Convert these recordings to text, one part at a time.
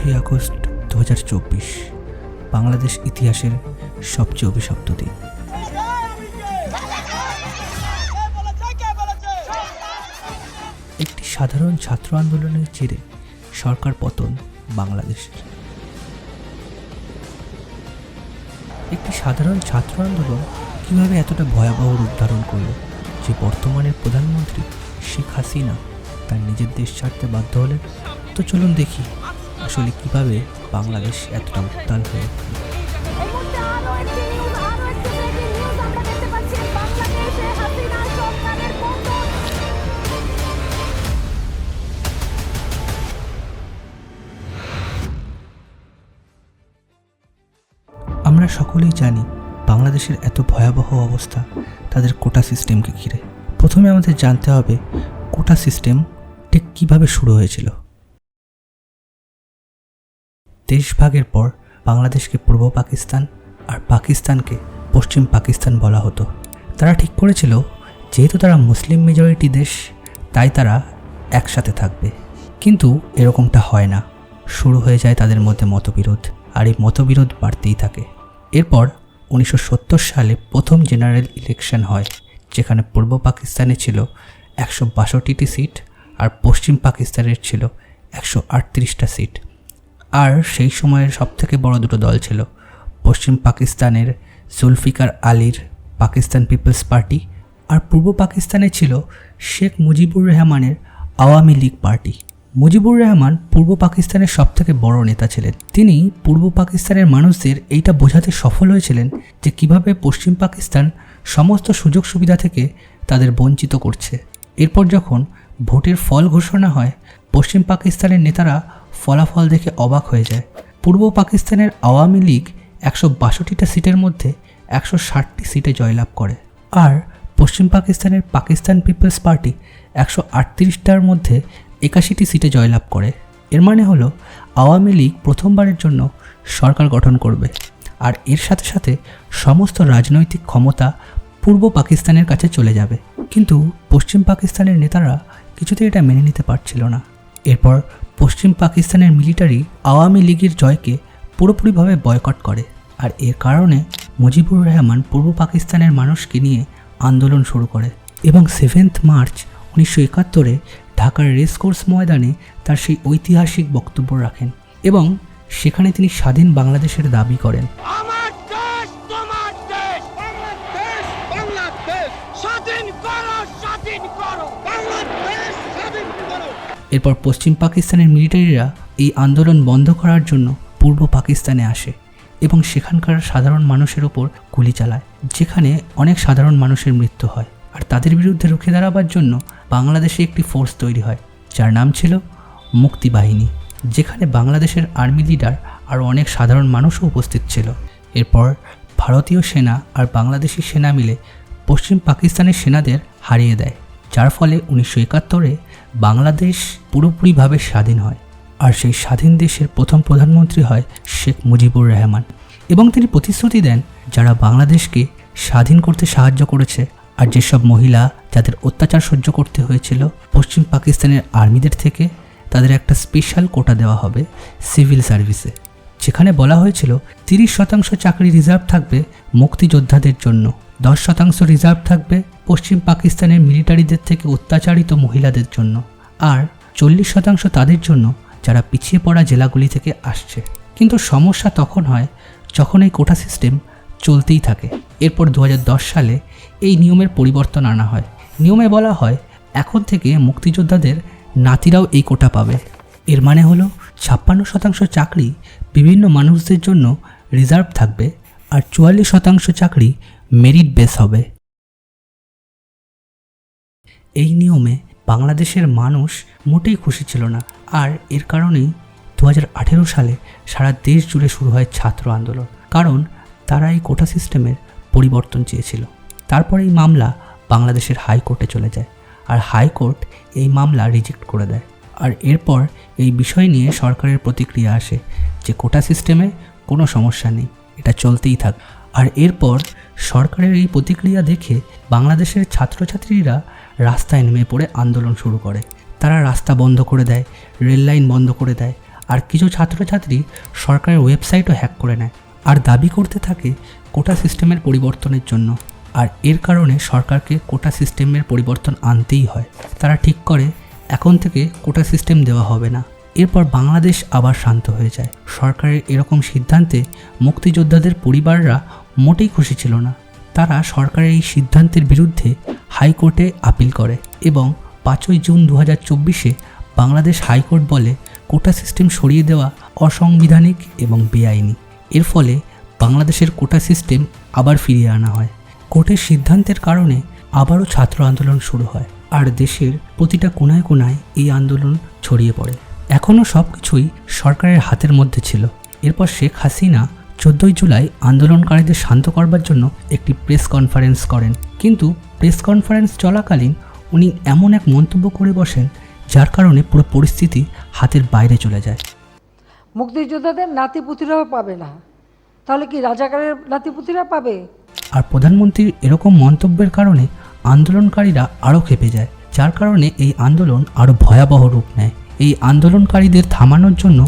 5ই August 2024 Bangladesh ইতিহাসের সবচেয়ে অভিশপ্ত দিন। একটি সাধারণ ছাত্র আন্দোলনের জেরে সরকার পতন বাংলাদেশের। একটি সাধারণ ছাত্র আন্দোলন কীভাবে এতটা ভয়াবহ রূপ ধারণ করল যে বর্তমানের প্রধানমন্ত্রী শেখ হাসিনা তার নিজের দেশ ছাড়তে বাধ্য হলেন। তো চলুন দেখি আসলে কিভাবে বাংলাদেশ এতটা উত্তাল হয়ে উঠল। আমরা সকলেই জানি বাংলাদেশের এত ভয়াবহ অবস্থা তাদের কোটা সিস্টেমকে ঘিরে। প্রথমে আমাদের জানতে হবে কোটা সিস্টেম ঠিক কীভাবে শুরু হয়েছিল। দেশভাগের পর বাংলাদেশকে পূর্ব পাকিস্তান আর পাকিস্তানকে পশ্চিম পাকিস্তান বলা হতো। তারা ঠিক করেছিল যেহেতু তারা মুসলিম মেজরিটি দেশ তাই তারা একসাথে থাকবে, কিন্তু এরকমটা হয় না। শুরু হয়ে যায় তাদের মধ্যে মতবিরোধ, আর এই মতবিরোধ বাড়তেই থাকে। এরপর 1970 সালে প্রথম জেনারেল ইলেকশন হয়, যেখানে পূর্ব পাকিস্তানে ছিল 162টি সিট আর পশ্চিম পাকিস্তানের ছিল 138টা সিট। আর সেই সময়ের সবথেকে বড় দুটো দল ছিল পশ্চিম পাকিস্তানের জুলফিকার আলীর পাকিস্তান পিপলস পার্টি, আর পূর্ব পাকিস্তানে ছিল শেখ মুজিবুর রহমানের আওয়ামী লীগ পার্টি। মুজিবুর রহমান পূর্ব পাকিস্তানের সবথেকে বড় নেতা ছিলেন। তিনি পূর্ব পাকিস্তানের মানুষদের এইটা বোঝাতে সফল হয়েছিলেন যে কিভাবে পশ্চিম পাকিস্তান সমস্ত সুযোগ সুবিধা থেকে তাদের বঞ্চিত করছে। এরপর যখন ভোটের ফল ঘোষণা হয়, পশ্চিম পাকিস্তানের নেতারা ফলাফল দেখে অবাক হয়ে যায়। পূর্ব পাকিস্তানের আওয়ামী লীগ 162টা সিটের মধ্যে 160টি সিটে জয়লাভ করে, আর পশ্চিম পাকিস্তানের পাকিস্তান পিপলস পার্টি 138টার মধ্যে 81টি সিটে জয়লাভ করে। এর মানে হলো আওয়ামী লীগ প্রথমবারের জন্য সরকার গঠন করবে, আর এর সাথে সাথে সমস্ত রাজনৈতিক ক্ষমতা পূর্ব পাকিস্তানের কাছে চলে যাবে। কিন্তু পশ্চিম পাকিস্তানের নেতারা কিছুতেই এটা মেনে নিতে পারছিল না। এরপর পশ্চিম পাকিস্তানের মিলিটারি আওয়ামী লীগের জয়কে পুরোপুরিভাবে বয়কট করে, আর এর কারণে মুজিবুর রহমান পূর্ব পাকিস্তানের মানুষকে নিয়ে আন্দোলন শুরু করে এবং 7 মার্চ 1971 ঢাকার রেসকোর্স ময়দানে তার সেই ঐতিহাসিক বক্তব্য রাখেন এবং সেখানে তিনি স্বাধীন বাংলাদেশের দাবি করেন। এরপর পশ্চিম পাকিস্তানের মিলিটারিরা এই আন্দোলন বন্ধ করার জন্য পূর্ব পাকিস্তানে আসে এবং সেখানকার সাধারণ মানুষের ওপর গুলি চালায়, যেখানে অনেক সাধারণ মানুষের মৃত্যু হয়। আর তাদের বিরুদ্ধে রুখে দাঁড়াবার জন্য বাংলাদেশে একটি ফোর্স তৈরি হয় যার নাম ছিল মুক্তি বাহিনী, যেখানে বাংলাদেশের আর্মি লিডার আর অনেক সাধারণ মানুষও উপস্থিত ছিল। এরপর ভারতীয় সেনা আর বাংলাদেশি সেনা মিলে পশ্চিম পাকিস্তানের সেনাদের হারিয়ে দেয়, যার ফলে 1971 বাংলাদেশ পুরোপুরিভাবে স্বাধীন হয়। আর সেই স্বাধীন দেশের প্রথম প্রধানমন্ত্রী হয় শেখ মুজিবুর রহমান, এবং তিনি প্রতিশ্রুতি দেন যারা বাংলাদেশকে স্বাধীন করতে সাহায্য করেছে আর যেসব মহিলা যাদের অত্যাচার সহ্য করতে হয়েছিল পশ্চিম পাকিস্তানের আর্মিদের থেকে, তাদের একটা স্পেশাল কোটা দেওয়া হবে সিভিল সার্ভিসে, যেখানে বলা হয়েছিল 30% চাকরি রিজার্ভ থাকবে মুক্তিযোদ্ধাদের জন্য, 10% রিজার্ভ থাকবে পশ্চিম পাকিস্তানের মিলিটারিদের থেকে অত্যাচারিত মহিলাদের জন্য, আর 40% তাদের জন্য যারা পিছিয়ে পড়া জেলাগুলি থেকে আসছে। কিন্তু সমস্যা তখন হয় যখন এই কোটা সিস্টেম চলতেই থাকে। এরপর 2010 সালে এই নিয়মের পরিবর্তন আনা হয়। নিয়মে বলা হয় এখন থেকে মুক্তিযোদ্ধাদের নাতিরাও এই কোটা পাবে। এর মানে হলো 56% চাকরি বিভিন্ন মানুষদের জন্য রিজার্ভ থাকবে আর 44% চাকরি মেরিট বেস হবে। এই নিয়মে বাংলাদেশের মানুষ মোটেই খুশি ছিল না, আর এর কারণেই 2018 সালে সারা দেশ জুড়ে শুরু হয় ছাত্র আন্দোলন, কারণ তারা এই কোটা সিস্টেমের পরিবর্তন চেয়েছিল। তারপর এই মামলা বাংলাদেশের হাইকোর্টে চলে যায়, আর হাইকোর্ট এই মামলা রিজেক্ট করে দেয়। আর এরপর এই বিষয় নিয়ে সরকারের প্রতিক্রিয়া আসে যে কোটা সিস্টেমে কোনো সমস্যা নেই, এটা চলতেই থাক। আর এরপর সরকারের এই প্রতিক্রিয়া দেখে বাংলাদেশের ছাত্রছাত্রীরা রাস্তায় নেমে পড়ে আন্দোলন শুরু করে। তারা রাস্তা বন্ধ করে দেয়, রেল লাইন বন্ধ করে দেয়, আর কিছু ছাত্রছাত্রী সরকারের ওয়েবসাইটও হ্যাক করে নেয় আর দাবি করতে থাকে কোটা সিস্টেমের পরিবর্তনের জন্য। আর এর কারণে সরকারকে কোটা সিস্টেমের পরিবর্তন আনতেই হয়। তারা ঠিক করে এখন থেকে কোটা সিস্টেম দেওয়া হবে না। এরপর বাংলাদেশ আবার শান্ত হয়ে যায়। সরকারের এরকম সিদ্ধান্তে মুক্তিযোদ্ধাদের পরিবাররা মোটেই খুশি ছিল না। তারা সরকারের এই সিদ্ধান্তের বিরুদ্ধে হাইকোর্টে আপিল করে এবং 5ই জুন 2024 বাংলাদেশ হাইকোর্ট বলে কোটা সিস্টেম সরিয়ে দেওয়া অসাংবিধানিক এবং বেআইনি। এর ফলে বাংলাদেশের কোটা সিস্টেম আবার ফিরিয়ে আনা হয়। কোর্টের সিদ্ধান্তের কারণে আবারও ছাত্র আন্দোলন শুরু হয় আর দেশের প্রতিটা কোনায় কোনায় এই আন্দোলন ছড়িয়ে পড়ে। এখনও সব কিছুই সরকারের হাতের মধ্যে ছিল। এরপর শেখ হাসিনা 14ই জুলাই আন্দোলনকারীদের শান্ত করবার জন্য একটি প্রেস কনফারেন্স করেন, কিন্তু প্রেস কনফারেন্স চলাকালীন উনি এমন এক মন্তব্য করে বসেন যার কারণে পুরো পরিস্থিতি হাতের বাইরে চলে যায়। মুক্তিযোদ্ধাদের নাতিপুতিরাও পাবে না, তাহলে কি রাজাকারের নাতিপুতিরা পাবে? আর প্রধানমন্ত্রীর এরকম মন্তব্যের কারণে আন্দোলনকারীরা আরও ক্ষেপে যায়, যার কারণে এই আন্দোলন আরও ভয়াবহ রূপ নেয়। এই আন্দোলনকারীদের থামানোর জন্য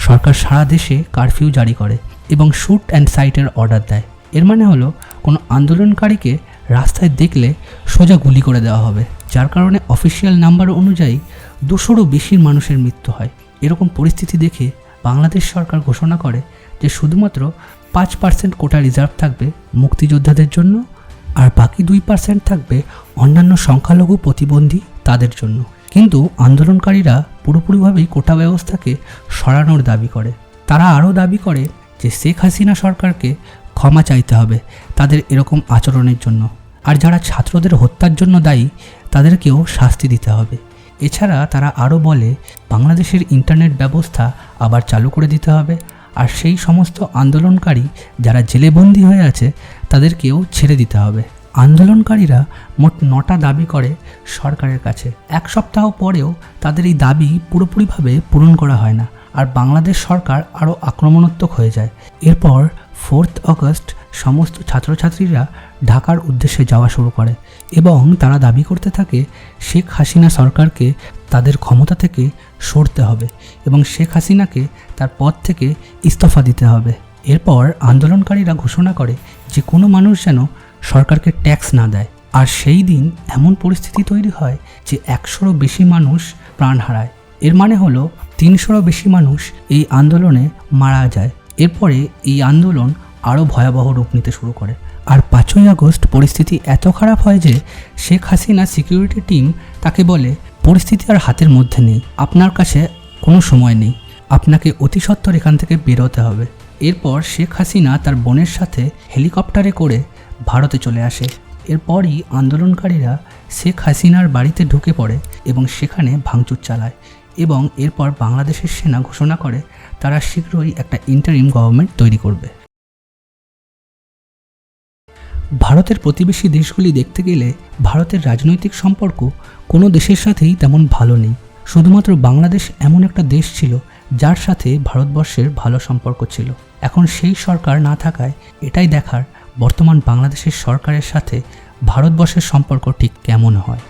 সরকার সারা দেশে কারফিউ জারি করে এবং শ্যুট অ্যান্ড সাইটের অর্ডার দেয়। এর মানে হলো কোনো আন্দোলনকারীকে রাস্তায় দেখলে সোজা গুলি করে দেওয়া হবে, যার কারণে অফিসিয়াল নাম্বার অনুযায়ী 200রও বেশি মানুষের মৃত্যু হয়। এরকম পরিস্থিতি দেখে বাংলাদেশ সরকার ঘোষণা করে যে শুধুমাত্র 5% কোটা রিজার্ভ থাকবে মুক্তিযোদ্ধাদের জন্য আর বাকি 2% থাকবে অন্যান্য সংখ্যালঘু প্রতিবন্ধী তাদের জন্য। কিন্তু আন্দোলনকারীরা পুরোপুরিভাবেই কোটা ব্যবস্থাকে সরানোর দাবি করে। তারা আরও দাবি করে যে শেখ হাসিনা সরকারকে ক্ষমা চাইতে হবে তাদের এরকম আচরণের জন্য, আর যারা ছাত্রদের হত্যার জন্য দায়ী তাদেরকেও শাস্তি দিতে হবে। এছাড়া তারা আরও বলে বাংলাদেশের ইন্টারনেট ব্যবস্থা আবার চালু করে দিতে হবে আর সেই সমস্ত আন্দোলনকারী যারা জেলে বন্দী হয়ে আছে তাদেরকেও ছেড়ে দিতে হবে। আন্দোলনকারীরা মোট 9টা দাবি করে সরকারের কাছে। 1 সপ্তাহ পরেও তাদের এই দাবি পুরোপুরিভাবে পূরণ করা হয় না আর বাংলাদেশ সরকার আরও আক্রমণাত্মক হয়ে যায়। এরপর 4 আগস্ট সমস্ত ছাত্রছাত্রীরা ঢাকার উদ্দেশ্যে যাওয়া শুরু করে এবং তারা দাবি করতে থাকে শেখ হাসিনা সরকারকে তাদের ক্ষমতা থেকে সরতে হবে এবং শেখ হাসিনাকে তার পদ থেকে ইস্তফা দিতে হবে। এরপর আন্দোলনকারীরা ঘোষণা করে যে কোনো মানুষ যেন সরকারকে ট্যাক্স না দেয়। আর সেই দিন এমন পরিস্থিতি তৈরি হয় যে 100রও বেশি মানুষ প্রাণ হারায়। এর মানে হলো 300রও বেশি মানুষ এই আন্দোলনে মারা যায়। এরপরে এই আন্দোলন আরও ভয়াবহ রূপ নিতে শুরু করে। আর 5ই আগস্ট পরিস্থিতি এত খারাপ হয় যে শেখ হাসিনা সিকিউরিটি টিম তাকে বলে পরিস্থিতি আর হাতের মধ্যে নেই, আপনার কাছে কোনো সময় নেই, আপনাকে অতি সত্বর এখান থেকে বেরোতে হবে। এরপর শেখ হাসিনা তার বোনের সাথে হেলিকপ্টারে করে ভারতে চলে আসে। এরপরই আন্দোলনকারীরা শেখ হাসিনার বাড়িতে ঢুকে পড়ে এবং সেখানে ভাঙচুর চালায় এবং এরপর বাংলাদেশের সেনা ঘোষণা করে তারা শীঘ্রই একটা ইন্টারিম গভর্নমেন্ট তৈরি করবে। ভারতের প্রতিবেশী দেশগুলি দেখতে গেলে ভারতের রাজনৈতিক সম্পর্ক কোনো দেশের সাথেই তেমন ভালো নেই। শুধুমাত্র বাংলাদেশ এমন একটা দেশ ছিল যার সাথে ভারতবর্ষের ভালো সম্পর্ক ছিল। এখন সেই সরকার না থাকায় এটাই দেখার বর্তমান বাংলাদেশের সরকারের সাথে ভারতবর্ষের সম্পর্ক ঠিক কেমন হয়।